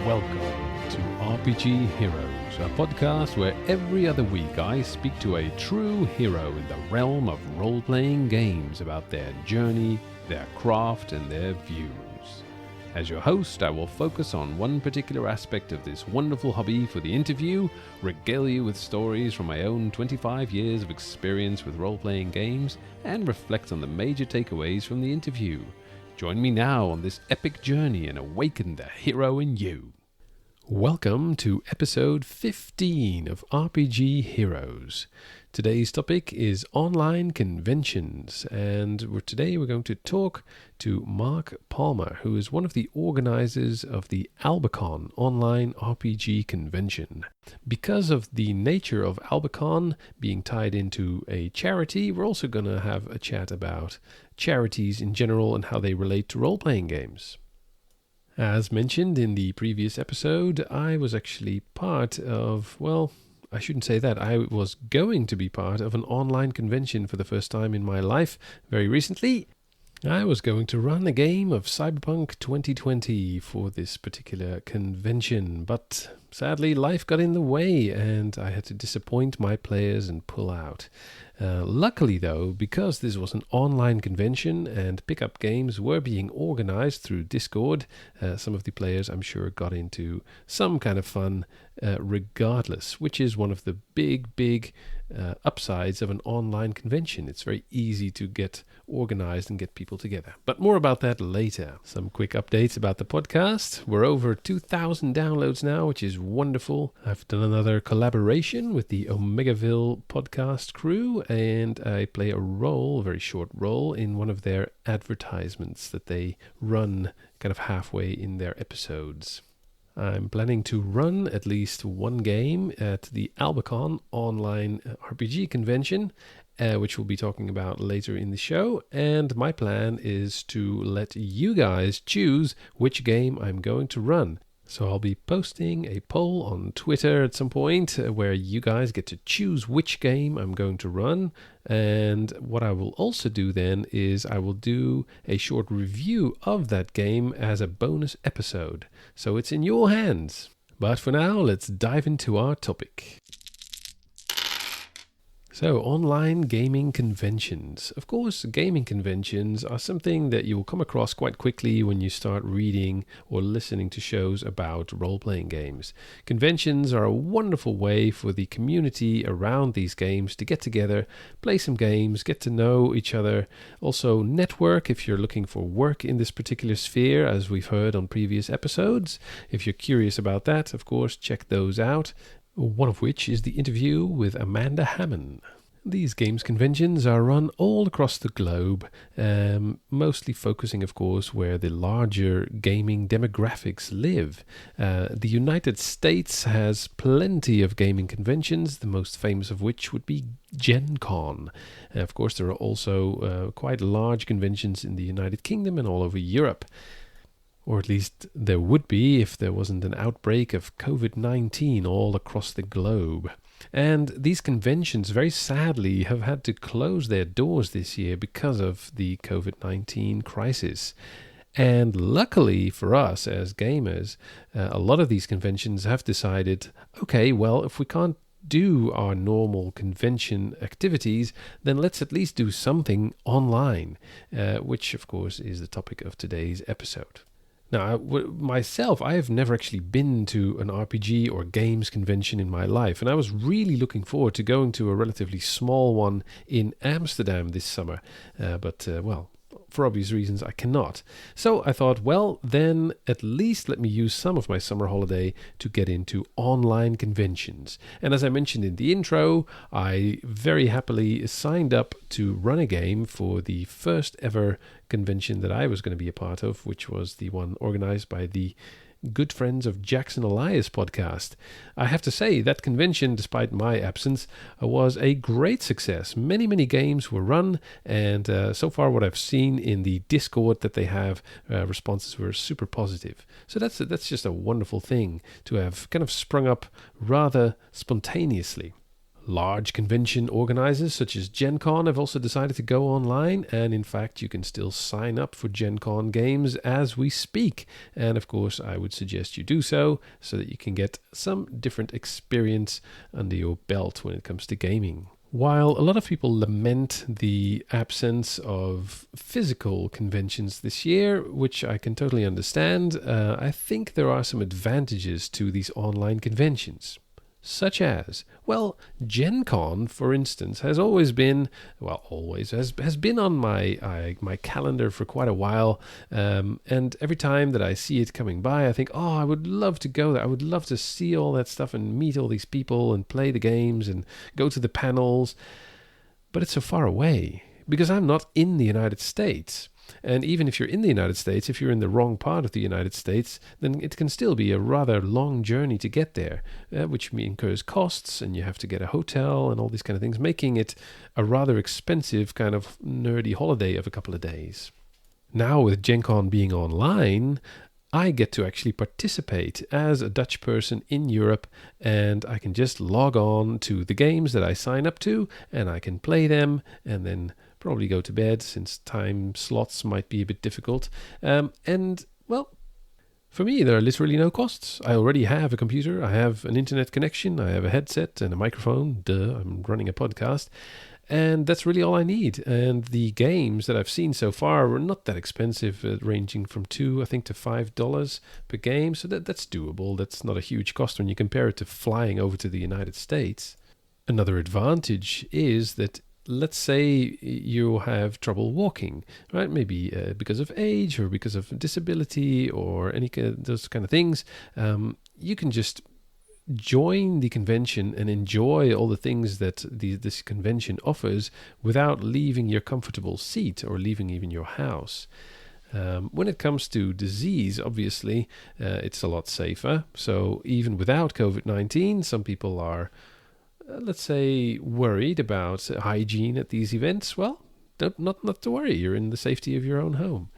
Welcome to RPG Heroes, a podcast where every other week I speak to a true hero in the realm of role-playing games about their journey, their craft, and their views. As your host, I will focus on one particular aspect of this wonderful hobby for the interview, regale you with stories from my own 25 years of experience with role-playing games, and reflect on the major takeaways from the interview. Join me now on this epic journey and awaken the hero in you. Welcome to episode 15 of RPG Heroes. Today's topic is online conventions, and today we're going to talk to Mark Palmer, who is one of the organizers of the AlbaCon online RPG convention. Because of the nature of AlbaCon being tied into a charity, we're also going to have a chat about charities in general and how they relate to role-playing games. As mentioned in the previous episode, I was actually part of, well, I shouldn't say that. I was going to be part of an online convention for the first time in my life very recently. I was going to run a game of Cyberpunk 2020 for this particular convention, but sadly life got in the way and I had to disappoint my players and pull out. Luckily though, because this was an online convention and pickup games were being organized through Discord, some of the players I'm sure got into some kind of fun regardless, which is one of the big upsides of an online convention. It's very easy to get organized and get people together. But more about that later. Some quick updates about the podcast. We're over 2,000 downloads now, which is wonderful. I've done another collaboration with the Omegaville podcast crew, and I play a very short role, in one of their advertisements that they run kind of halfway in their episodes. I'm planning to run at least one game at the AlbaCon online RPG convention, which we'll be talking about later in the show. And my plan is to let you guys choose which game I'm going to run. So I'll be posting a poll on Twitter at some point where you guys get to choose which game I'm going to run. And what I will also do then is I will do a short review of that game as a bonus episode. So it's in your hands. But for now, let's dive into our topic. So, online gaming conventions. Of course, gaming conventions are something that you'll come across quite quickly when you start reading or listening to shows about role-playing games. Conventions are a wonderful way for the community around these games to get together, play some games, get to know each other, also network if you're looking for work in this particular sphere, as we've heard on previous episodes. If you're curious about that, of course, check those out. One of which is the interview with Amanda Hammond. These games conventions are run all across the globe, mostly focusing, of course, where the larger gaming demographics live. The United States has plenty of gaming conventions, the most famous of which would be Gen Con. Of course, there are also quite large conventions in the United Kingdom and all over Europe. Or at least there would be if there wasn't an outbreak of COVID-19 all across the globe. And these conventions, very sadly, have had to close their doors this year because of the COVID-19 crisis. And luckily for us as gamers, a lot of these conventions have decided, okay, well, if we can't do our normal convention activities, then let's at least do something online, which, of course, is the topic of today's episode. Now, myself, I have never actually been to an RPG or games convention in my life, and I was really looking forward to going to a relatively small one in Amsterdam this summer, but for obvious reasons, I cannot. So I thought, well, then at least let me use some of my summer holiday to get into online conventions. And as I mentioned in the intro, I very happily signed up to run a game for the first ever convention that I was going to be a part of, which was the one organized by the Good Friends of Jackson Elias podcast. I have to say that convention, despite my absence, was a great success. Many games were run, and so far what I've seen in the Discord that they have, responses were super positive. So that's just a wonderful thing to have kind of sprung up rather spontaneously. Large convention organizers such as Gen Con have also decided to go online, and in fact you can still sign up for Gen Con games as we speak. And of course I would suggest you do so that you can get some different experience under your belt when it comes to gaming. While a lot of people lament the absence of physical conventions this year, which I can totally understand, I think there are some advantages to these online conventions. Such as, well, Gen Con, for instance, has always been, has been on my calendar for quite a while, and every time that I see it coming by, I think, I would love to go there. I would love to see all that stuff and meet all these people and play the games and go to the panels, but it's so far away because I'm not in the United States. And even if you're in the United States, if you're in the wrong part of the United States, then it can still be a rather long journey to get there, which incurs costs, and you have to get a hotel and all these kind of things, making it a rather expensive kind of nerdy holiday of a couple of days. Now with Gen Con being online, I get to actually participate as a Dutch person in Europe, and I can just log on to the games that I sign up to, and I can play them, and then probably go to bed since time slots might be a bit difficult. And, well, for me, there are literally no costs. I already have a computer, I have an internet connection, I have a headset and a microphone. I'm running a podcast. And that's really all I need. And the games that I've seen so far were not that expensive, ranging from $2, I think, to $5 per game. So that's doable. That's not a huge cost when you compare it to flying over to the United States. Another advantage is that, let's say you have trouble walking, right? Maybe because of age or because of disability or any those kind of things. You can just join the convention and enjoy all the things that this convention offers without leaving your comfortable seat or leaving even your house. When it comes to disease, obviously, it's a lot safer. So even without COVID-19, some people are, let's say, worried about hygiene at these events. Well, not to worry. You're in the safety of your own home.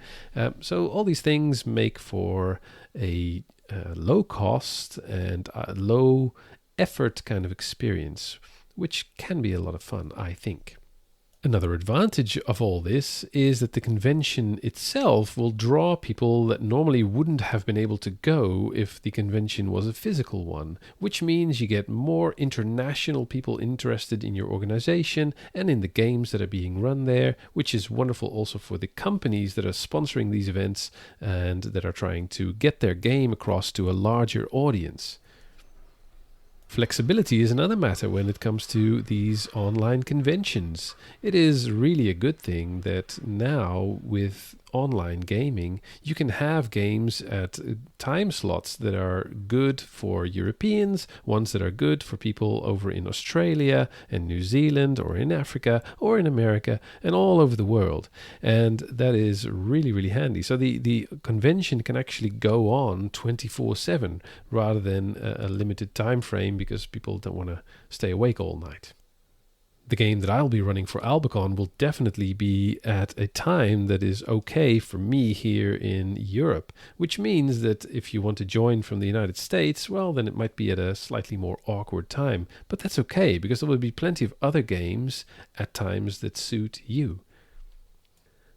So all these things make for a low cost and low effort kind of experience, which can be a lot of fun, I think. Another advantage of all this is that the convention itself will draw people that normally wouldn't have been able to go if the convention was a physical one, which means you get more international people interested in your organization and in the games that are being run there, which is wonderful also for the companies that are sponsoring these events and that are trying to get their game across to a larger audience. Flexibility is another matter when it comes to these online conventions. It is really a good thing that now with online gaming, you can have games at time slots that are good for Europeans, ones that are good for people over in Australia and New Zealand or in Africa or in America and all over the world. And that is really, really handy. So the convention can actually go on 24/7 rather than a limited time frame because people don't want to stay awake all night. The game that I'll be running for AlbaCon will definitely be at a time that is okay for me here in Europe, which means that if you want to join from the United States, well, then it might be at a slightly more awkward time. But that's okay, because there will be plenty of other games at times that suit you.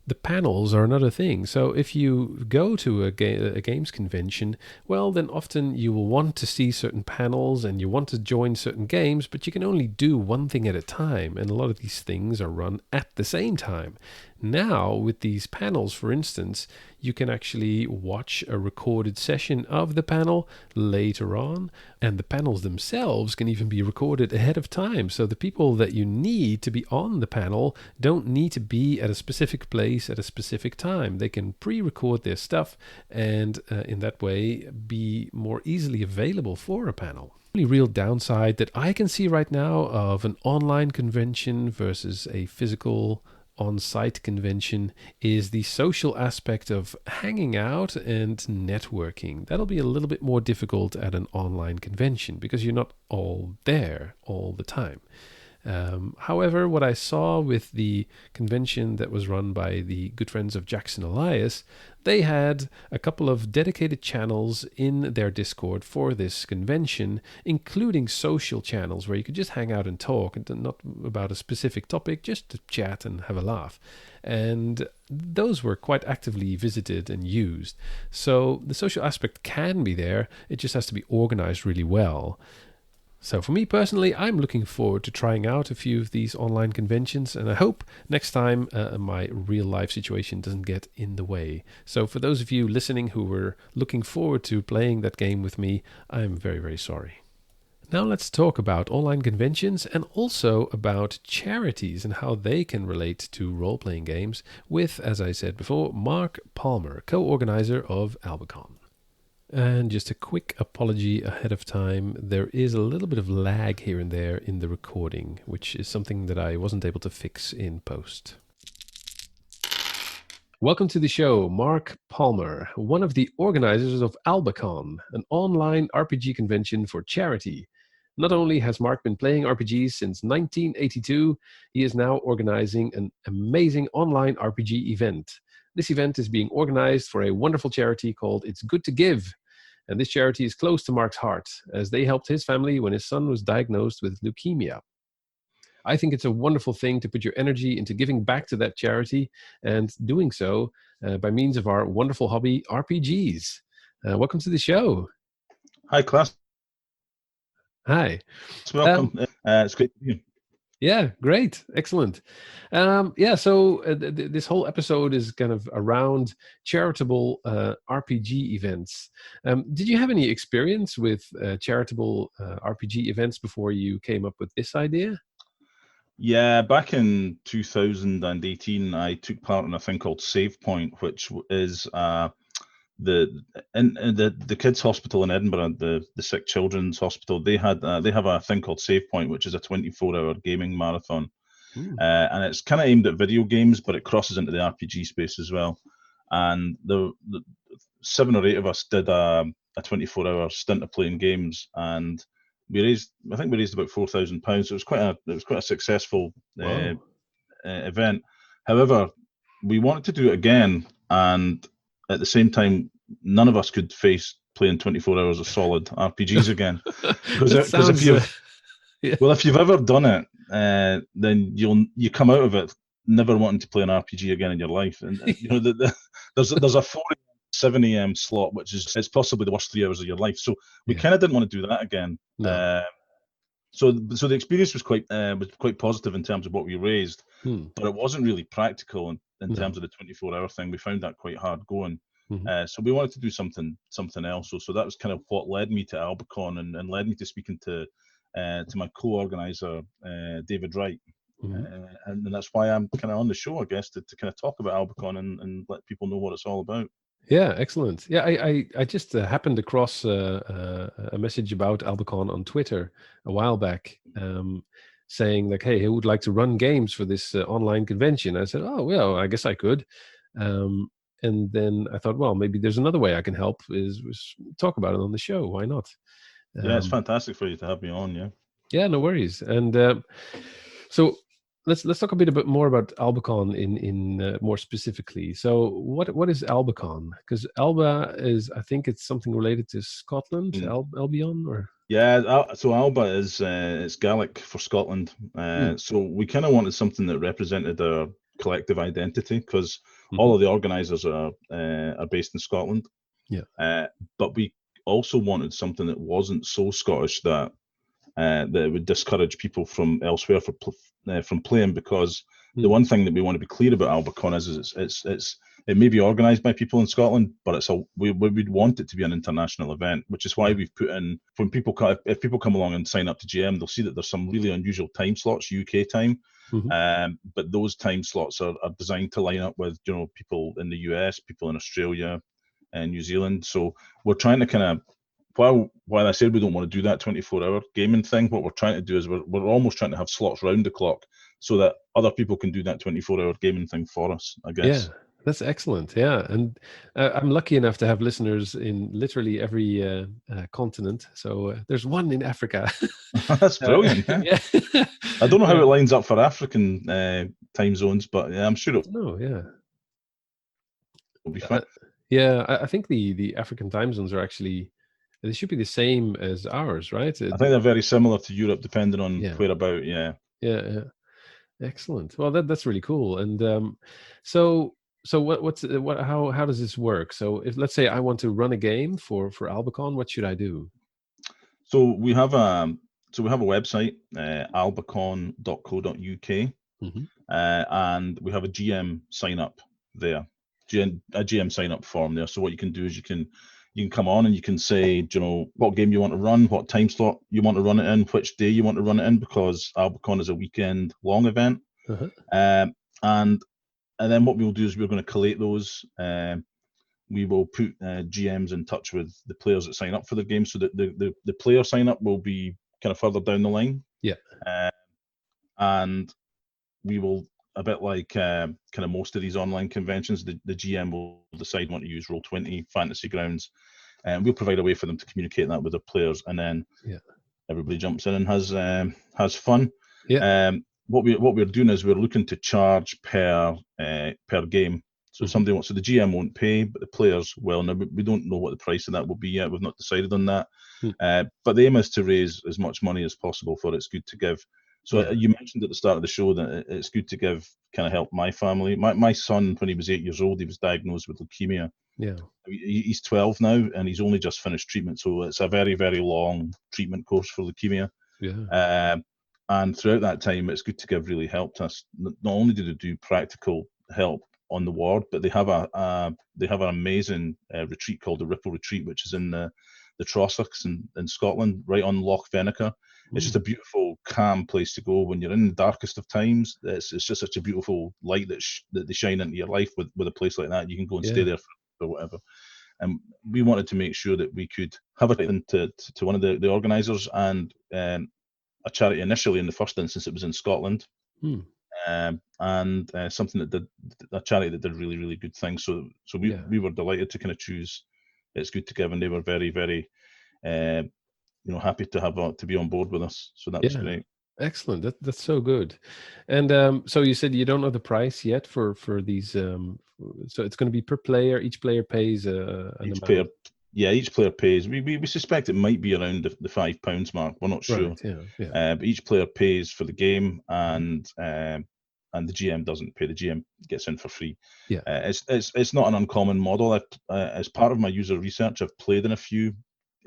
The panels are another thing. So if you go to a games convention, well, then often you will want to see certain panels and you want to join certain games, but you can only do one thing at a time. And a lot of these things are run at the same time. Now, with these panels, for instance, you can actually watch a recorded session of the panel later on, and the panels themselves can even be recorded ahead of time. So the people that you need to be on the panel don't need to be at a specific place at a specific time. They can pre-record their stuff and in that way be more easily available for a panel. The only real downside that I can see right now of an online convention versus a physical on-site convention is the social aspect of hanging out and networking. That'll be a little bit more difficult at an online convention because you're not all there all the time. However, what I saw with the convention that was run by the good friends of Jackson Elias, they had a couple of dedicated channels in their Discord for this convention, including social channels where you could just hang out and talk, and not about a specific topic, just to chat and have a laugh. And those were quite actively visited and used. So the social aspect can be there, it just has to be organized really well. So for me personally, I'm looking forward to trying out a few of these online conventions, and I hope next time my real life situation doesn't get in the way. So for those of you listening who were looking forward to playing that game with me, I'm very, very sorry. Now let's talk about online conventions and also about charities and how they can relate to role-playing games with, as I said before, Mark Palmer, co-organizer of AlbaCon. And just a quick apology ahead of time. There is a little bit of lag here and there in the recording, which is something that I wasn't able to fix in post. Welcome to the show, Mark Palmer, one of the organizers of AlbaCon, an online RPG convention for charity. Not only has Mark been playing RPGs since 1982, he is now organizing an amazing online RPG event. This event is being organized for a wonderful charity called It's Good to Give. And this charity is close to Mark's heart, as they helped his family when his son was diagnosed with leukemia. I think it's a wonderful thing to put your energy into giving back to that charity, and doing so by means of our wonderful hobby, RPGs. Welcome to the show. Hi, class. Hi. Welcome. It's great to be here. Yeah, great. Excellent. So this whole episode is kind of around charitable RPG events. Did you have any experience with charitable RPG events before you came up with this idea? Yeah, back in 2018, I took part in a thing called Save Point, which is the kids' hospital in Edinburgh, the sick children's hospital. They have a thing called Save Point, which is a 24-hour gaming marathon, and it's kind of aimed at video games, but it crosses into the RPG space as well. And the 7 or 8 of us did a 24-hour stint of playing games, and I think we raised about £4,000. So it was quite a successful event. However, we wanted to do it again, and at the same time, none of us could face playing 24 hours of solid RPGs again. Because if you've ever done it, then you come out of it never wanting to play an RPG again in your life. And there's a 4 a.m. 7 a.m. slot, which is possibly the worst 3 hours of your life. So we kind of didn't want to do that again. No. So the experience was quite positive in terms of what we raised, but it wasn't really practical in terms of the 24-hour thing. We found that quite hard going. So we wanted to do something else. So that was kind of what led me to AlbaCon and led me to speaking to my co-organizer, David Wright. And that's why I'm kind of on the show, I guess, to kind of talk about AlbaCon and let people know what it's all about. Yeah, excellent. Yeah, I just happened across a message about AlbaCon on Twitter a while back, saying like, hey, who would like to run games for this online convention? I said, oh, well, I guess I could. And then I thought, well, maybe there's another way I can help is talk about it on the show. Why not? Yeah, it's fantastic for you to have me on. Yeah. Yeah, no worries. And so let's talk a bit more about AlbaCon in more specifically. So what is AlbaCon? Because Alba is, I think it's something related to Scotland, Albion, or yeah. So Alba is it's Gaelic for Scotland. So we kind of wanted something that represented our collective identity, because all of the organisers are based in Scotland. Yeah. But we also wanted something that wasn't so Scottish that would discourage people from elsewhere from playing, because the one thing that we want to be clear about AlbaCon is it may be organised by people in Scotland, but we'd want it to be an international event, which is why we've put in, if people come along and sign up to GM, they'll see that there's some really unusual time slots, UK time, but those time slots are designed to line up with people in the US, people in Australia and New Zealand. So we're trying to kind of, while I said we don't want to do that 24-hour gaming thing, what we're trying to do is we're almost trying to have slots round the clock so that other people can do that 24-hour gaming thing for us, I guess. Yeah, That's excellent. Yeah, and I'm lucky enough to have listeners in literally every continent. So there's one in Africa. That's brilliant. Yeah. Yeah, I don't know how yeah. it lines up for African time zones, but yeah, I'm sure No, yeah, it'll be fine. uh, yeah. I think the African time zones are actually they should be the same as ours, right? I think they're very similar to Europe, depending on Yeah, whereabout. Yeah. yeah. Excellent. Well, that's really cool. And so what how does this work? So if let's say I want to run a game for AlbaCon, what should I do? So we have a website, albacon.co.uk, Hmm. and we have a GM sign up there, a GM sign up form there. So what you can do is you can come on and you can say, you know, what game you want to run, what time slot you want to run it in, which day you want to run it in, because AlbaCon is a weekend long event. Uh-huh. Um, and and then what we'll do is we're going to collate those. We will put GMs in touch with the players that sign up for the game, so that the player sign up will be kind of further down the line. Yeah. Uh, and we will, a bit like kind of most of these online conventions, the GM will decide want to use Roll20 Fantasy Grounds, and we'll provide a way for them to communicate that with their players, and then Yeah. everybody jumps in and has fun. Yeah. What we're doing is we're looking to charge per game. So Hmm. somebody wants, so the GM won't pay, but the players will. Now we don't know what the price of that will be yet. We've not decided on that. But the aim is to raise as much money as possible for It's Good to Give. So Yeah. you mentioned at the start of the show that It's Good to Give kind of helped my family. My son, when he was 8 years old, he was diagnosed with leukemia. Yeah. He's 12 now, and he's only just finished treatment. So it's a very, very long treatment course for leukemia. Yeah. And throughout that time, It's Good to Give really helped us. Not only do they do practical help on the ward, but they have an amazing retreat called the Ripple Retreat, which is in the Trossachs in Scotland, right on Loch Venacha. It's just a beautiful, calm place to go when you're in the darkest of times. It's just such a beautiful light that they shine into your life with a place like that. You can go and stay Yeah. there for whatever. And we wanted to make sure that we could have it into to one of the organisers, and a charity initially in the first instance it was in Scotland. Hmm. And something that did a charity that did really, really good things. So Yeah. we were delighted to kind of choose It's Good to Give, and they were very, very happy to have to be on board with us. So that was Yeah. great. Excellent. That's so good. And so you said you don't know the price yet for these. So it's going to be per player. Each player pays an Each amount. player, yeah, each player pays. We suspect it might be around the £5 mark. We're not sure. Right. Yeah. Yeah. But each player pays for the game, and the GM doesn't pay. The GM gets in for free. Yeah. It's not an uncommon model. As part of my user research, I've played in a few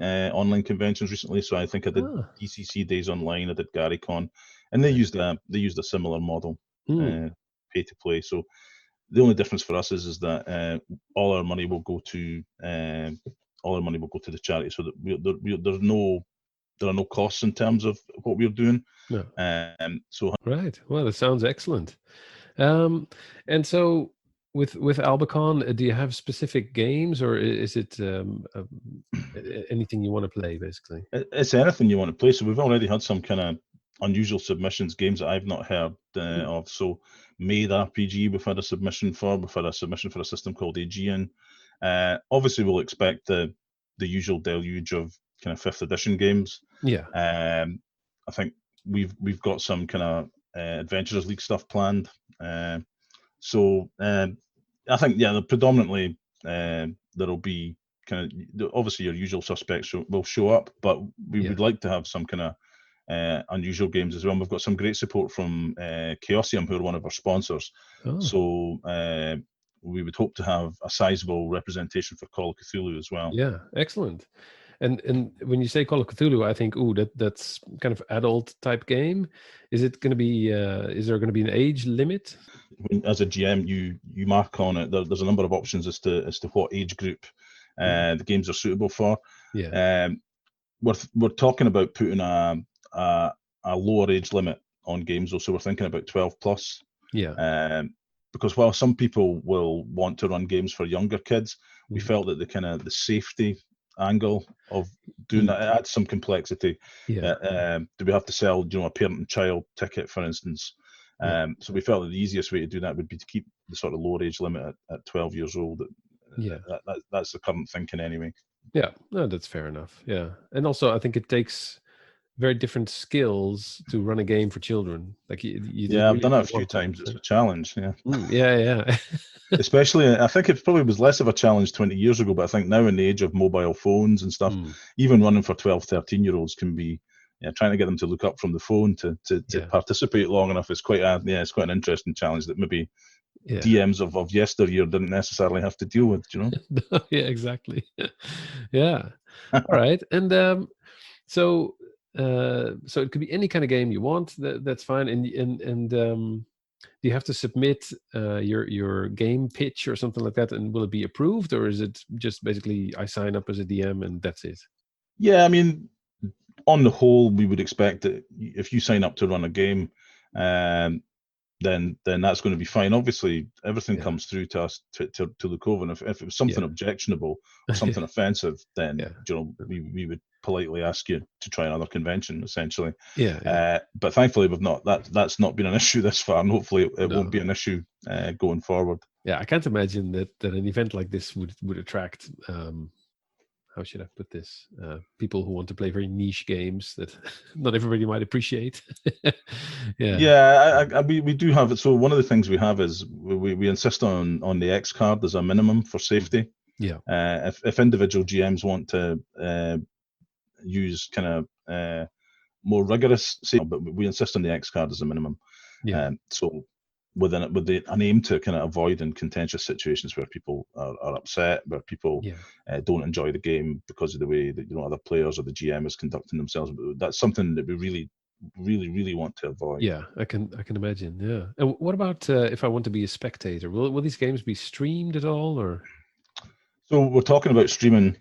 online conventions recently. So I think I did Ah. DCC Days Online. I did GaryCon, and they used a similar model, Hmm. pay to play. So the only difference for us is that all our money will go to the charity. So that there are no costs in terms of what we're doing. No. So Right. Well, that sounds excellent. And so with AlbaCon, do you have specific games, or is it anything you want to play, basically? it's anything you want to play. So we've already had some kind of unusual submissions, games that I've not heard of. So Made RPG, we've had a submission for. We've had a submission for a system called Aegean. Obviously, we'll expect the usual deluge of kind of 5th edition games. Yeah. I think we've got some kind of Adventurers League stuff planned. So I think, yeah, predominantly there'll be kind of, obviously your usual suspects will show up, but we Yeah. would like to have some kind of unusual games as well. And we've got some great support from Chaosium, who are one of our sponsors. Oh. So we would hope to have a sizable representation for Call of Cthulhu as well. Yeah. Excellent. And when you say Call of Cthulhu, I think, that's kind of adult type game. Is it going to be? Is there going to be an age limit? As a GM, you mark on it. There's a number of options as to what age group the games are suitable for. Yeah. We're talking about putting a lower age limit on games, so we're thinking about 12 plus. Yeah. Because while some people will want to run games for younger kids, we felt that the safety angle of doing that adds some complexity. Yeah. Do we have to sell, a parent and child ticket, for instance? So we felt that the easiest way to do that would be to keep the sort of lower age limit at 12 years old. That's the current thinking anyway. Yeah, no, that's fair enough. Yeah, and also I think it takes very different skills to run a game for children. Like I've done it a few times. It's a challenge. Yeah. Yeah. Especially, I think it probably was less of a challenge 20 years ago, but I think now in the age of mobile phones and stuff, even running for 12, 13-year-olds can be, trying to get them to look up from the phone to participate long enough is quite it's quite an interesting challenge that maybe DMs of yesteryear didn't necessarily have to deal with, Yeah, exactly. Yeah. All right. And so it could be any kind of game you want. That's fine. And do you have to submit your game pitch or something like that, and will it be approved, or is it just basically I sign up as a DM and that's it? Yeah, I mean, on the whole, we would expect that if you sign up to run a game, then that's going to be fine. Obviously, everything comes through to us to look over, and if it was something objectionable or something offensive, then we would politely ask you to try another convention, essentially. But thankfully, we've not. That's not been an issue this far, and hopefully, it won't be an issue going forward. Yeah, I can't imagine that an event like this would attract. How should I put this? People who want to play very niche games that not everybody might appreciate. We do have it. So one of the things we have is we insist on the X card as a minimum for safety. If individual GMs want to use kind of more rigorous safety, but we insist on the X card as a minimum. So with an aim to kind of avoid in contentious situations where people are upset, where people don't enjoy the game because of the way that other players or the GM is conducting themselves. That's something that we really want to avoid. Yeah, I can imagine. Yeah. And what about if I want to be a spectator? Will these games be streamed at all, or? So we're talking about streaming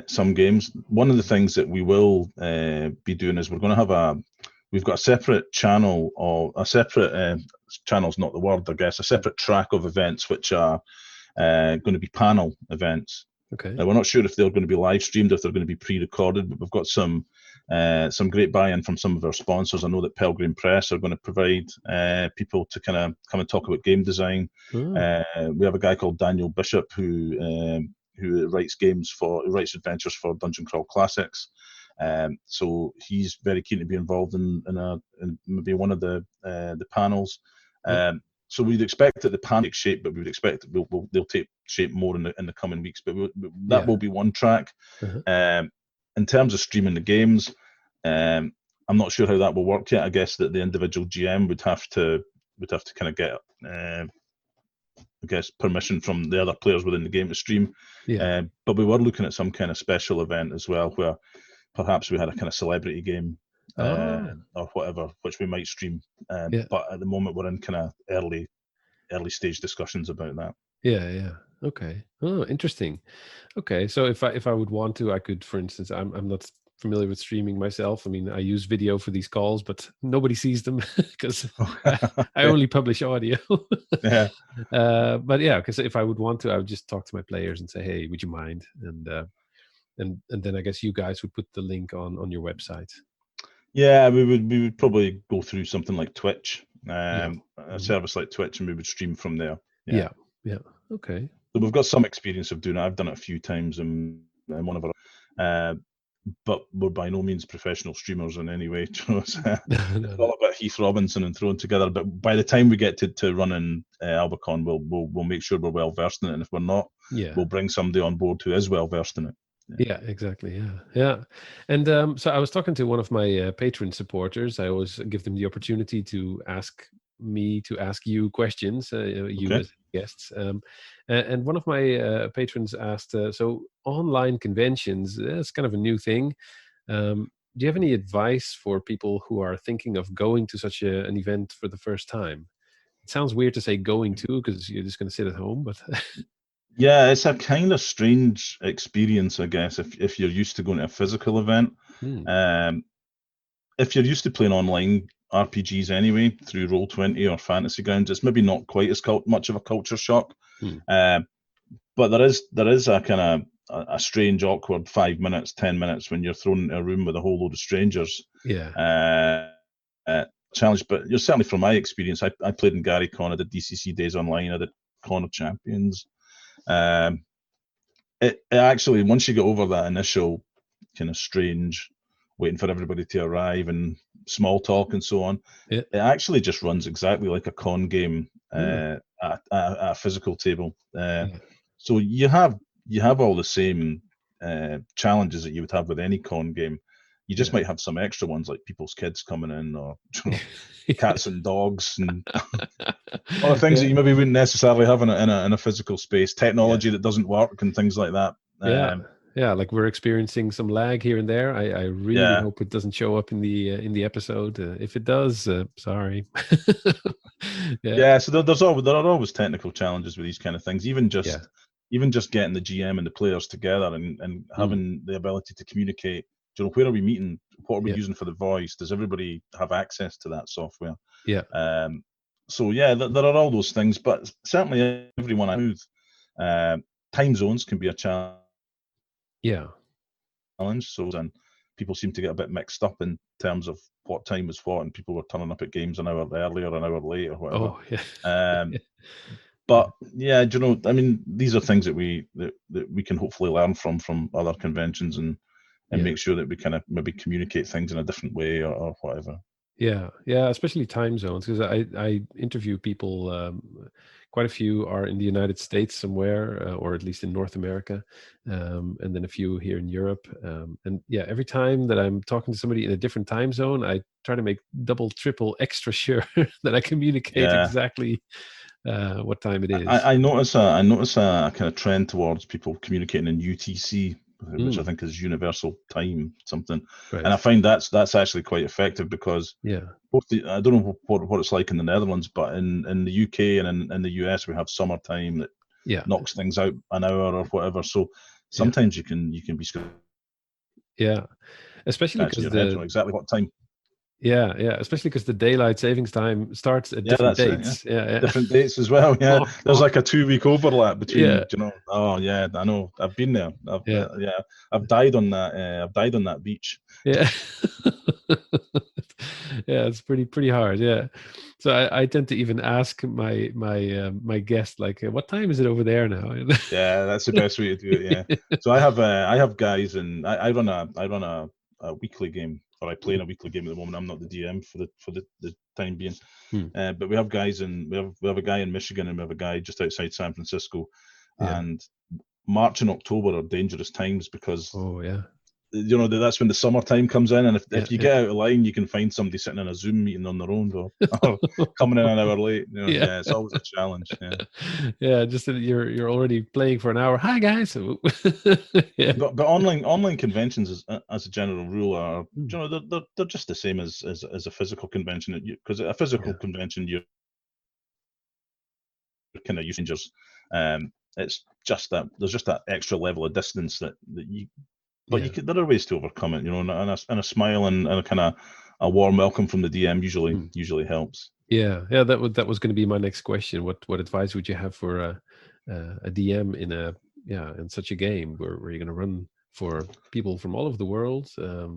some games. One of the things that we will be doing is we're going to have we've got a separate channel, or a separate channel's not the word, I guess, a separate track of events which are going to be panel events. Okay. Now, we're not sure if they're going to be live streamed, if they're going to be pre-recorded, but we've got some great buy-in from some of our sponsors. I know that Pelgrim Press are going to provide people to kind of come and talk about game design. We have a guy called Daniel Bishop who writes adventures for Dungeon Crawl Classics. So he's very keen to be involved in maybe one of the panels. So we'd expect that the panel take shape, but we would expect that they'll take shape more in the coming weeks. But that will be one track. In terms of streaming the games, I'm not sure how that will work yet. I guess that the individual GM would have to kind of get permission from the other players within the game to stream. But we were looking at some kind of special event as well, where perhaps we had a kind of celebrity game or whatever, which we might stream. But at the moment, we're in kind of early stage discussions about that. Yeah. Okay. Oh, interesting. Okay, so if I would want to, I could, for instance, I'm not familiar with streaming myself. I mean, I use video for these calls, but nobody sees them because I only publish audio. But yeah, because if I would want to, I would just talk to my players and say, "Hey, would you mind?" And then I guess you guys would put the link on your website. Yeah, we would probably go through something like Twitch, a service like Twitch, and we would stream from there. Yeah. Okay. So we've got some experience of doing it. I've done it a few times in one of our, but we're by no means professional streamers in any way. It's all about Heath Robinson and throwing together. But by the time we get to running AlbaCon, we'll make sure we're well versed in it. And if we're not, we'll bring somebody on board who is well versed in it. Yeah, exactly. Yeah. And so I was talking to one of my patron supporters. I always give them the opportunity to ask me to ask you questions, you as guests. And one of my patrons asked, so online conventions, that's kind of a new thing. Do you have any advice for people who are thinking of going to such an event for the first time? It sounds weird to say going to, because you're just going to sit at home, but... Yeah, it's a kind of strange experience, I guess, if you're used to going to a physical event. If you're used to playing online RPGs anyway through Roll20 or Fantasy Grounds, it's maybe not quite as much of a culture shock. But there is a kind of a strange, awkward 5 minutes, 10 minutes when you're thrown into a room with a whole load of strangers. challenge, but certainly from my experience, I played in Gary Con, I did DCC Days Online, I did Con of Champions. It actually, once you get over that initial kind of strange waiting for everybody to arrive and small talk and so on, it actually just runs exactly like a con game at a physical table. So you have all the same challenges that you would have with any con game. You just might have some extra ones like people's kids coming in, or cats and dogs, and other things that you maybe wouldn't necessarily have in a physical space. Technology that doesn't work and things like that. Yeah, like we're experiencing some lag here and there. I really hope it doesn't show up in the episode. If it does, sorry. So there are always technical challenges with these kind of things. Even just getting the GM and the players together and having the ability to communicate. Where are we meeting? What are we using for the voice? Does everybody have access to that software? So there are all those things, but certainly everyone I know, time zones can be a challenge. So and people seem to get a bit mixed up in terms of what time is what, and people were turning up at games an hour early or an hour late or whatever. But I mean, these are things that we can hopefully learn from other conventions and make sure that we kind of maybe communicate things in a different way or whatever. Yeah, especially time zones, because I interview people. Quite a few are in the United States somewhere, or at least in North America, and then a few here in Europe. And every time that I'm talking to somebody in a different time zone, I try to make double, triple, extra sure that I communicate exactly what time it is. I notice a kind of trend towards people communicating in UTC, which I think is Universal Time something, and I find that's actually quite effective because I don't know what it's like in the Netherlands, but in the UK and in the US we have summertime that knocks things out an hour or whatever. So sometimes you can be especially because exactly what time. Especially because the daylight savings time starts at different dates. Different dates as well. There's like a 2-week overlap between. I know. I've been there. I've died on that. I've died on that beach. It's pretty hard. So I tend to even ask my guest, like, what time is it over there now? That's the best way to do it. So I have guys, and I run a weekly game, or I play in a weekly game at the moment. I'm not the DM for the time being, but we have guys we have a guy in Michigan and we have a guy just outside San Francisco, and March and October are dangerous times because that's when the summertime comes in, and if you get out of line, you can find somebody sitting in a Zoom meeting on their own or coming in an hour late. It's always a challenge. Just that you're already playing for an hour. Hi guys. But online conventions as a general rule are they're just the same as a physical convention, because a physical convention you're kind of using just it's just that there's just that extra level of distance that you. But there are ways to overcome it, and a smile and a kind of a warm welcome from the DM usually helps. That was going to be my next question. What advice would you have for a DM in such a game where you're going to run for people from all over the world? I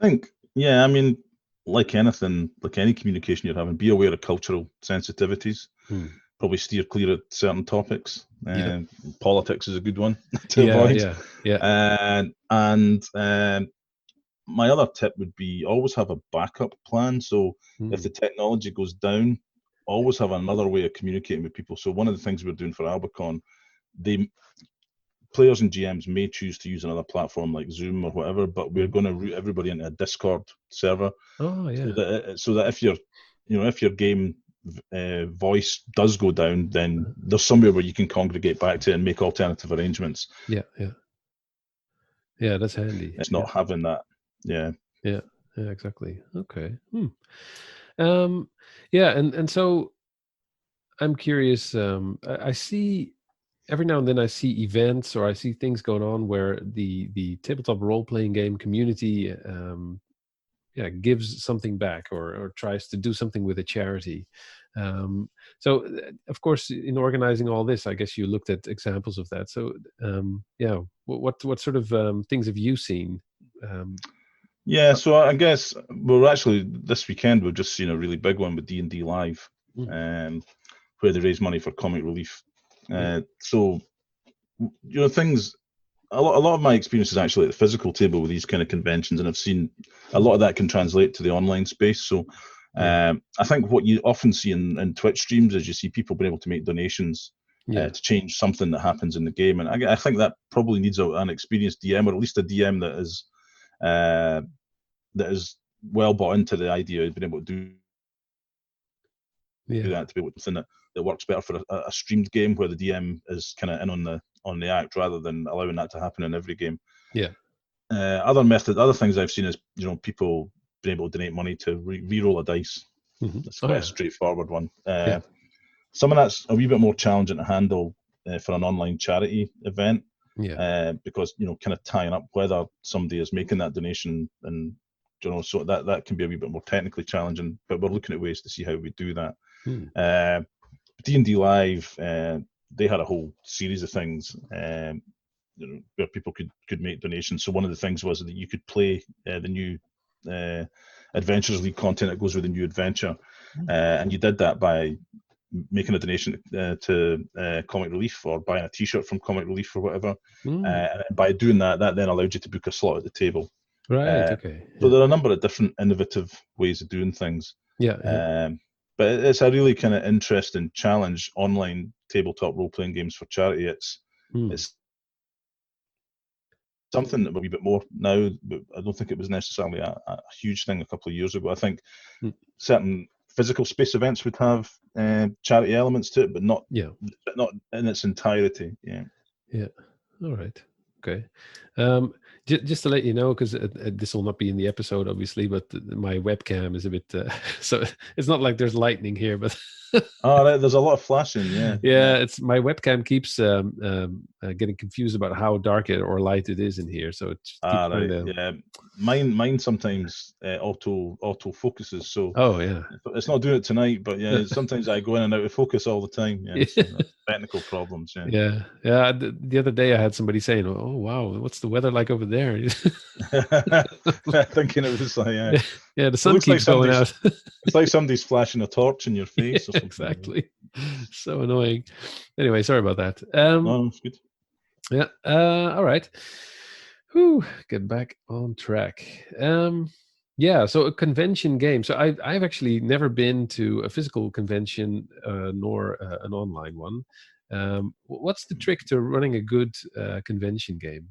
think I mean, like anything, like any communication you're having, be aware of cultural sensitivities. Probably steer clear of certain topics. Politics is a good one to avoid. And my other tip would be always have a backup plan. So if the technology goes down, always have another way of communicating with people. So one of the things we're doing for AlbaCon, players and GMs may choose to use another platform like Zoom or whatever, but we're going to route everybody into a Discord server. So that if your game voice does go down, then there's somewhere where you can congregate back to and make alternative arrangements. That's handy. It's not having that. Exactly. Okay. And so I'm curious. I see every now and then I see events or I see things going on where the tabletop role-playing game community gives something back or tries to do something with a charity. So of course, in organizing all this, I guess you looked at examples of that. So what sort of things have you seen? Yeah, so I guess we're actually this weekend we've just seen a really big one with D&D Live, where they raise money for comic relief. So things. A lot of my experience is actually at the physical table with these kind of conventions, and I've seen a lot of that can translate to the online space. So I think what you often see in Twitch streams is you see people being able to make donations to change something that happens in the game, and I think that probably needs an experienced DM, or at least a DM that is well bought into the idea of being able to do that, to be able to something that works better for a streamed game where the DM is kind of in on the act rather than allowing that to happen in every game. Other things I've seen is people being able to donate money to re-roll a dice. That's quite a straightforward one. Some of that's a wee bit more challenging to handle for an online charity event, because kind of tying up whether somebody is making that donation, and so that can be a wee bit more technically challenging. But we're looking at ways to see how we do that. D&D Live, they had a whole series of things where people could make donations. So one of the things was that you could play the new Adventures League content that goes with the new adventure, and you did that by making a donation to Comic Relief, or buying a T-shirt from Comic Relief or whatever. And by doing that then allowed you to book a slot at the table. So there are a number of different innovative ways of doing things. But it's a really kind of interesting challenge, online tabletop role-playing games for charity. It's something that will be a bit more now, but I don't think it was necessarily a huge thing a couple of years ago. I think certain physical space events would have charity elements to it, but not in its entirety. All right. Okay. Just to let you know, because this will not be in the episode, obviously, but my webcam is a bit so it's not like there's lightning here, but there's a lot of flashing. It's my webcam keeps getting confused about how dark it or light it is in here, so it keeps mine sometimes auto focuses, so it's not doing it tonight, but sometimes I go in and out of focus all the time. So technical problems. The other day I had somebody saying, "Oh wow, what's the weather like over there?" Thinking it was like the sun keeps going out. It's like somebody's flashing a torch in your face or something. Exactly. So annoying. Anyway, sorry about that. No, it's good. All right. Get back on track. So a convention game. So I've actually never been to a physical convention nor an online one. What's the trick to running a good convention game?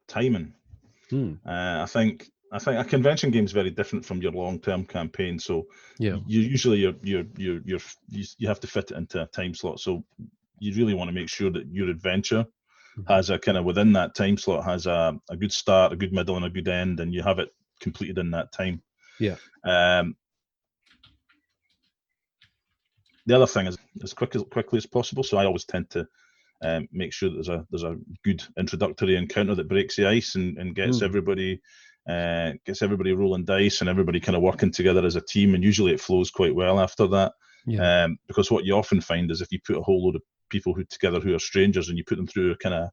Timing. I think a convention game is very different from your long-term campaign. So you usually you have to fit it into a time slot. So you really want to make sure that your adventure has a kind of within that time slot has a good start, a good middle, and a good end, and you have it completed in that time. The other thing is as quickly as possible. So I always tend to make sure that there's a good introductory encounter that breaks the ice and gets everybody rolling dice and everybody kind of working together as a team. And usually it flows quite well after that. Because what you often find is if you put a whole load of people together who are strangers and you put them through a kind of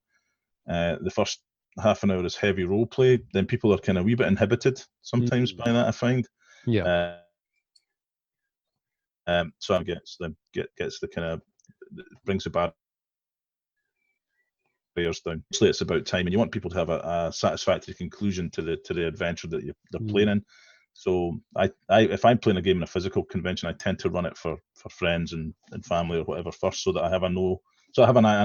the first half an hour is heavy role play, then people are kind of a wee bit inhibited sometimes by that, I find. So it gets the kind of brings the barriers down. Mostly it's about time, and you want people to have a satisfactory conclusion to the adventure that they're playing in. So if I'm playing a game in a physical convention, I tend to run it for friends and family or whatever first, so that I have an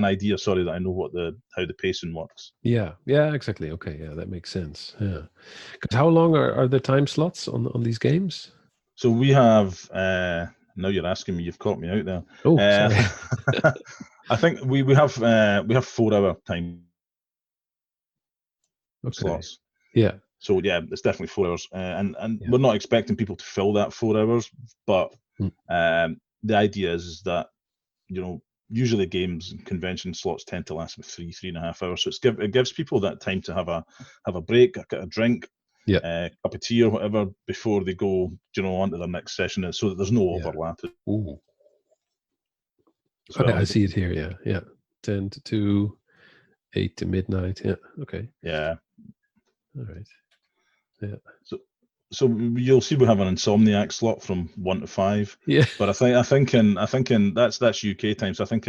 idea. Sorry, that I know how the pacing works. Yeah, exactly. Okay, that makes sense. Yeah, because how long are the time slots on these games? So we have. Now you're asking me. You've caught me out there. Oh, sorry. I think we have 4 hour time slots. Yeah. So it's definitely 4 hours, and we're not expecting people to fill that 4 hours, but the idea is that usually games and convention slots tend to last about 3.5 hours. So it gives people that time to have a break, a drink, a cup of tea or whatever before they go, on to their next session, so that there's no overlap. Ooh. Okay, I see it here. Yeah, 10 to 2, 8 to midnight. Yeah. Okay. Yeah. All right. Yeah. So you'll see we have an Insomniac slot from 1 to 5. Yeah. But I think in that's UK time. So I think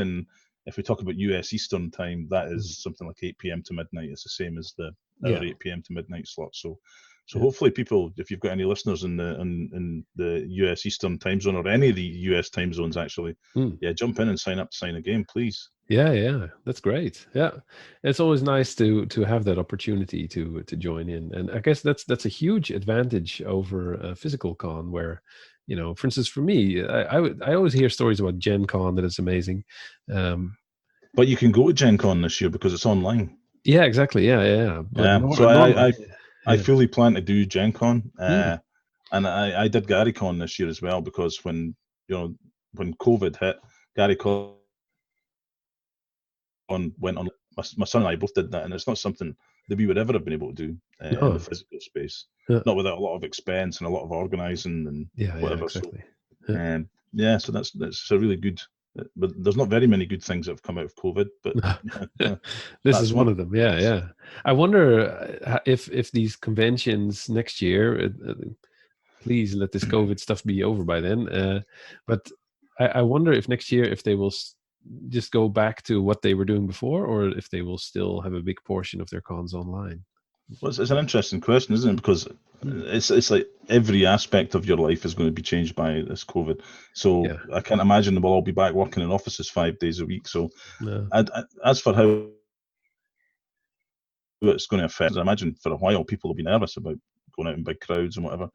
if we talk about US Eastern time, that is something like 8 p.m. to midnight. It's the same as our 8 p.m. to midnight slot. So hopefully people, if you've got any listeners in the US Eastern time zone or any of the US time zones, actually, jump in and sign up to sign a game, please. Yeah, that's great. Yeah, it's always nice to have that opportunity to join in, and I guess that's a huge advantage over a physical con, where, for instance, for me, I always hear stories about Gen Con that it's amazing. But you can go to Gen Con this year because it's online. Yeah, exactly. Yeah. But So normally, I fully plan to do Gen Con, and I did Gary Con this year as well, because when COVID hit, Gary Con went on. My son and I both did that, and it's not something that we would ever have been able to do in the physical space, not without a lot of expense and a lot of organising and whatever. Exactly. So that's a really good. But there's not very many good things that have come out of COVID, but this is one of them. Yeah. I wonder if these conventions next year, please let this COVID stuff be over by then. But I wonder if next year, if they will just go back to what they were doing before, or if they will still have a big portion of their cons online. Well, it's an interesting question, isn't it? Because it's like every aspect of your life is going to be changed by this COVID. So I can't imagine we'll all be back working in offices 5 days a week. So as for how it's going to affect, I imagine for a while people will be nervous about going out in big crowds and whatever.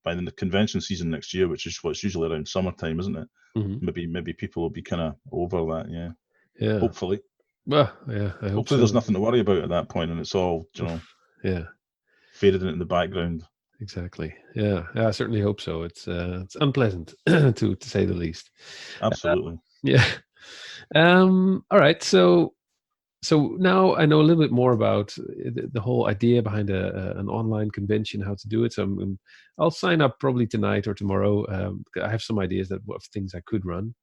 By the convention season next year, which is what's usually around summertime, isn't it? Maybe people will be kind of over that. Yeah. Hopefully. Well, yeah. I hope Hopefully, there's nothing to worry about at that point, and it's all faded in the background. Exactly. Yeah. I certainly hope so. It's unpleasant to say the least. Absolutely. Yeah. All right. So now I know a little bit more about the whole idea behind an online convention, how to do it. So I'll sign up probably tonight or tomorrow. I have some ideas of things I could run.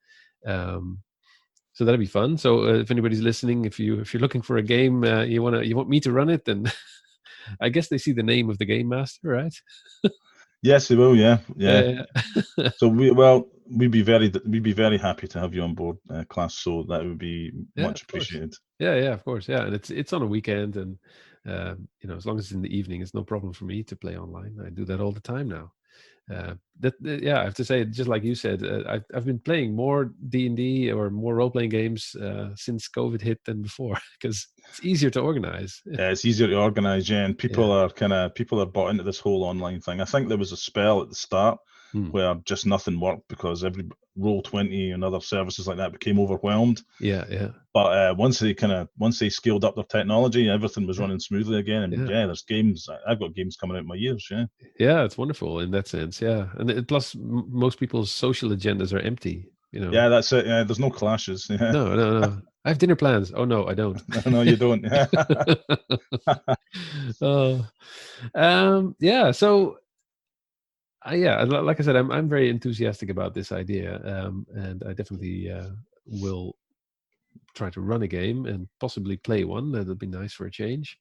So that'd be fun. So if anybody's listening, if you're looking for a game, you want me to run it, then I guess they see the name of the game master, right? Yes, they will. Yeah. So we'd be very happy to have you on board, class. So that would be much appreciated. Yeah, of course. Yeah, and it's on a weekend, and as long as it's in the evening, it's no problem for me to play online. I do that all the time now. I have to say, just like you said, I've been playing more D&D or more role-playing games since COVID hit than before, because it's easier to organize. Yeah, it's easier to organize, and people are bought into this whole online thing. I think there was a spell at the start where just nothing worked because every Roll20 and other services like that became overwhelmed. Yeah. But once they scaled up their technology, everything was running smoothly again. And there's games. I've got games coming out in my ears. Yeah, it's wonderful in that sense. Yeah, and plus most people's social agendas are empty. Yeah, that's it. Yeah, there's no clashes. Yeah. No. I have dinner plans. Oh no, I don't. No, you don't. So like I said, I'm very enthusiastic about this idea, and I definitely will try to run a game and possibly play one. That'll be nice for a change.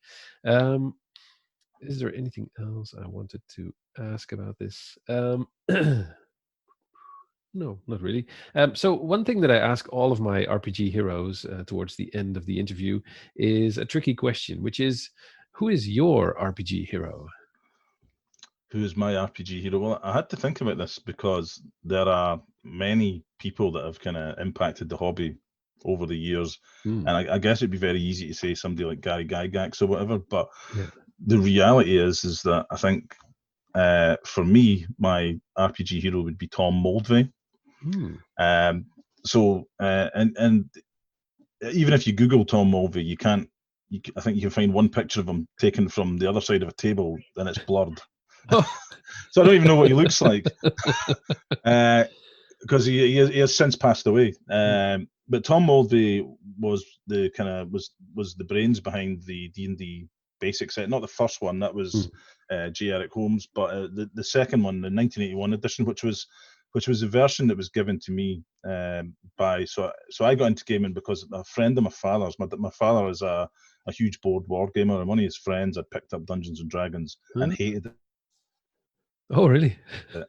Is there anything else I wanted to ask about this? No, not really. So one thing that I ask all of my RPG heroes towards the end of the interview is a tricky question, which is, who is your RPG hero? Who is my RPG hero? Well, I had to think about this because there are many people that have kind of impacted the hobby over the years. And I guess it'd be very easy to say somebody like Gary Gygax or whatever, but the reality is that I think for me, my RPG hero would be Tom Moldvay. And even if you Google Tom Moldvay, I think you can find one picture of him taken from the other side of a table, and it's blurred. So I don't even know what he looks like, because he has since passed away. But Tom Moldvay was the brains behind the D&D basic set. Not the first one, that was J. Eric Holmes, but the second one, the 1981 edition, which was the version that was given to me so I got into gaming because a friend of my father's. My father is a a huge board war gamer, and one of his friends had picked up Dungeons and Dragons and hated it. Oh, really?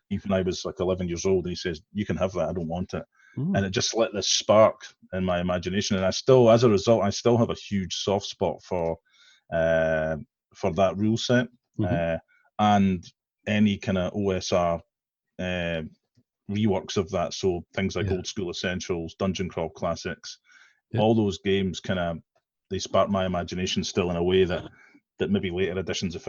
Even I was like 11 years old, and he says, "You can have that. I don't want it." And it just lit this spark in my imagination, and I still, as a result, I still have a huge soft spot for that rule set, and any kind of OSR reworks of that. So things like Old School Essentials, Dungeon Crawl Classics, all those games they spark my imagination still in a way that maybe later editions of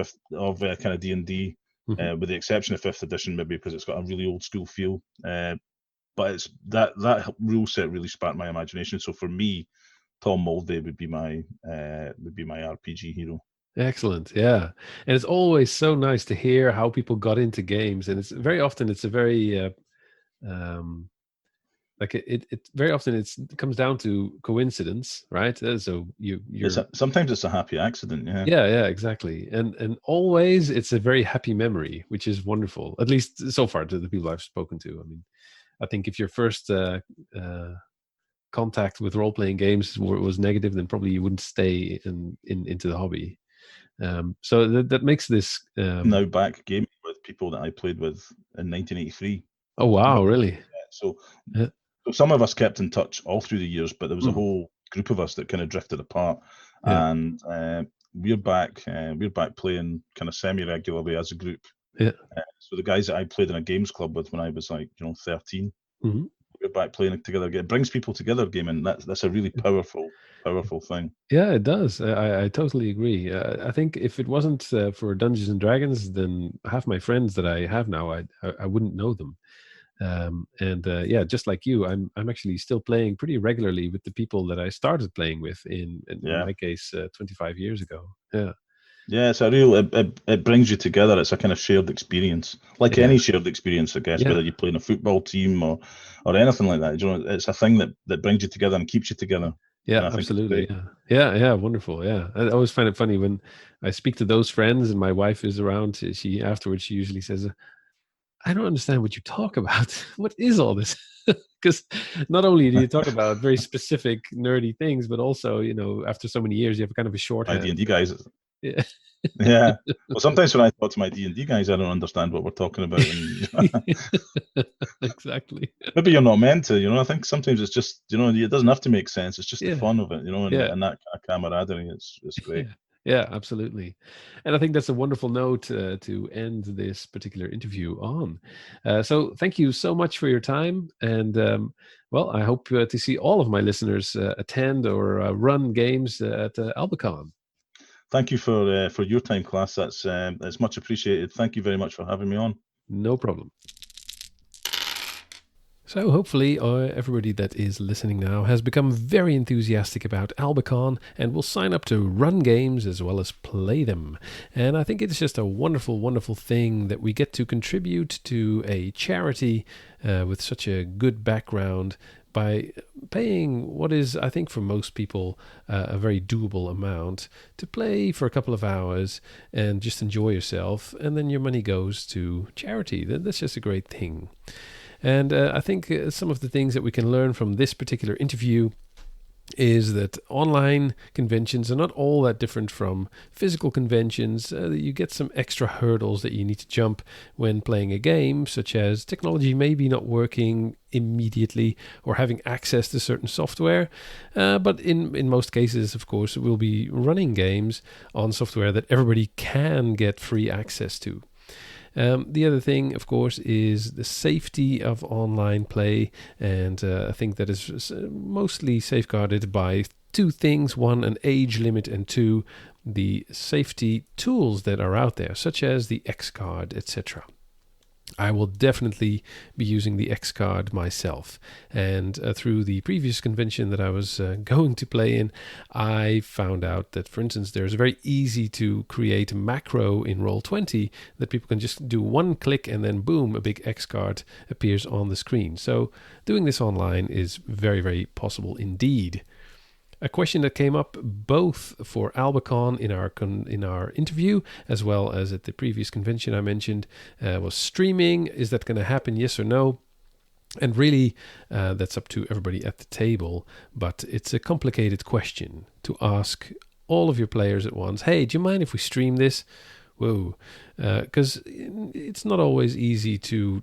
kind of D&D, with the exception of 5th edition, maybe because it's got a really old school feel. But it's that rule set really sparked my imagination. So for me, Tom Mulvey would be my RPG hero. Excellent, yeah. And it's always so nice to hear how people got into games, and it's very often a very like it very often it comes down to coincidence, right? So sometimes it's a happy accident. Yeah, exactly. And always it's a very happy memory, which is wonderful, at least so far to the people I've spoken to. I mean, I think if your first contact with role-playing games was negative, then probably you wouldn't stay into the hobby. So that makes this now back gaming with people that I played with in 1983. Oh wow, really? So some of us kept in touch all through the years, but there was a whole group of us that kind of drifted apart, and we're back playing kind of semi-regularly as a group. So the guys that I played in a games club with when I was like 13, we're back playing together again. It brings people together, gaming. That's a really powerful thing. Yeah, it does. I totally agree. I think if it wasn't for Dungeons and Dragons, then half my friends that I have now, I wouldn't know them. And just like you, I'm actually still playing pretty regularly with the people that I started playing with in my case 25 years ago. Yeah, it's a real. It brings you together. It's a kind of shared experience, like any shared experience, I guess. Whether you play in a football team or anything like that, it's a thing that brings you together and keeps you together. Yeah, absolutely. Yeah, wonderful. Yeah, I always find it funny when I speak to those friends and my wife is around. She usually says, "I don't understand what you talk about. What is all this?" Because not only do you talk about very specific nerdy things, but also, after so many years, you have kind of a shorthand. D&D guys. Yeah. Yeah. Well, sometimes when I talk to my D&D guys, I don't understand what we're talking about. Exactly. Maybe you're not meant to. I think sometimes it's just, it doesn't have to make sense. It's just the fun of it, and that kind of camaraderie. It's great. Yeah, absolutely. And I think that's a wonderful note to end this particular interview on. So thank you so much for your time. And I hope to see all of my listeners attend or run games at AlbaCon. Thank you for your time, class. That's much appreciated. Thank you very much for having me on. No problem. So hopefully everybody that is listening now has become very enthusiastic about AlbaCon and will sign up to run games as well as play them. And I think it's just a wonderful, wonderful thing that we get to contribute to a charity with such a good background by paying what is, I think for most people, a very doable amount to play for a couple of hours and just enjoy yourself. And then your money goes to charity. That's just a great thing. And I think some of the things that we can learn from this particular interview is that online conventions are not all that different from physical conventions. You get some extra hurdles that you need to jump when playing a game, such as technology maybe not working immediately or having access to certain software. But in most cases, of course, we'll be running games on software that everybody can get free access to. The other thing, of course, is the safety of online play, and I think that is mostly safeguarded by two things. One, an age limit, and two, the safety tools that are out there, such as the X card, etc. I will definitely be using the X card myself. And through the previous convention that I was going to play in, I found out that, for instance, there's a very easy to create macro in Roll20 that people can just do one click and then boom, a big X card appears on the screen. So doing this online is very, very possible indeed. A question that came up both for AlbaCon in our interview as well as at the previous convention I mentioned was streaming. Is that going to happen? Yes or no? And really, that's up to everybody at the table. But it's a complicated question to ask all of your players at once, hey, do you mind if we stream this? Whoa, because it's not always easy to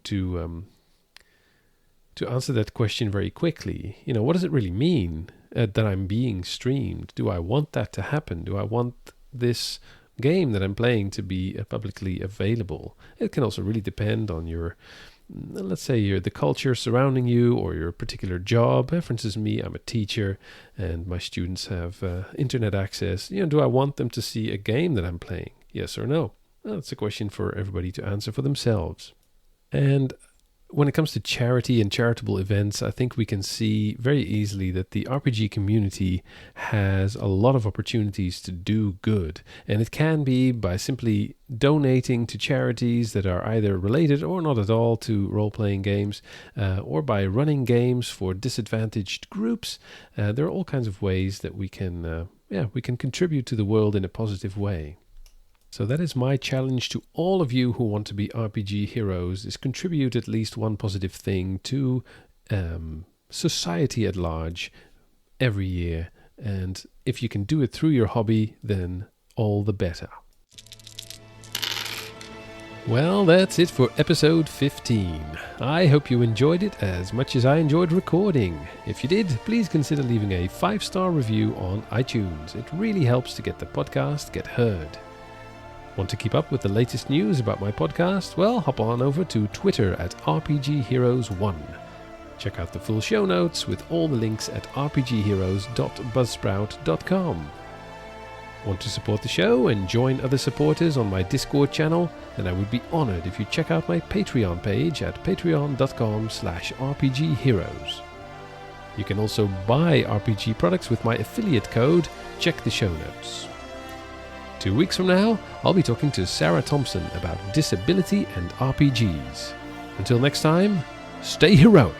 answer that question very quickly. What does it really mean that I'm being streamed? Do I want that to happen? Do I want this game that I'm playing to be publicly available? It can also really depend on your, let's say, the culture surrounding you or your particular job. For instance, me, I'm a teacher and my students have internet access. Do I want them to see a game that I'm playing? Yes or no? Well, that's a question for everybody to answer for themselves. And when it comes to charity and charitable events, I think we can see very easily that the RPG community has a lot of opportunities to do good. And it can be by simply donating to charities that are either related or not at all to role-playing games, or by running games for disadvantaged groups. There are all kinds of ways that we can contribute to the world in a positive way. So that is my challenge to all of you who want to be RPG heroes, is contribute at least one positive thing to society at large every year. And if you can do it through your hobby, then all the better. Well, that's it for episode 15. I hope you enjoyed it as much as I enjoyed recording. If you did, please consider leaving a 5-star review on iTunes. It really helps to get the podcast get heard. Want to keep up with the latest news about my podcast? Well, hop on over to Twitter at RPGHeroes1. Check out the full show notes with all the links at rpgheroes.buzzsprout.com. Want to support the show and join other supporters on my Discord channel? Then I would be honored if you check out my Patreon page at patreon.com/rpgheroes. You can also buy RPG products with my affiliate code. Check the show notes. 2 weeks from now, I'll be talking to Sarah Thompson about disability and RPGs. Until next time, stay heroic.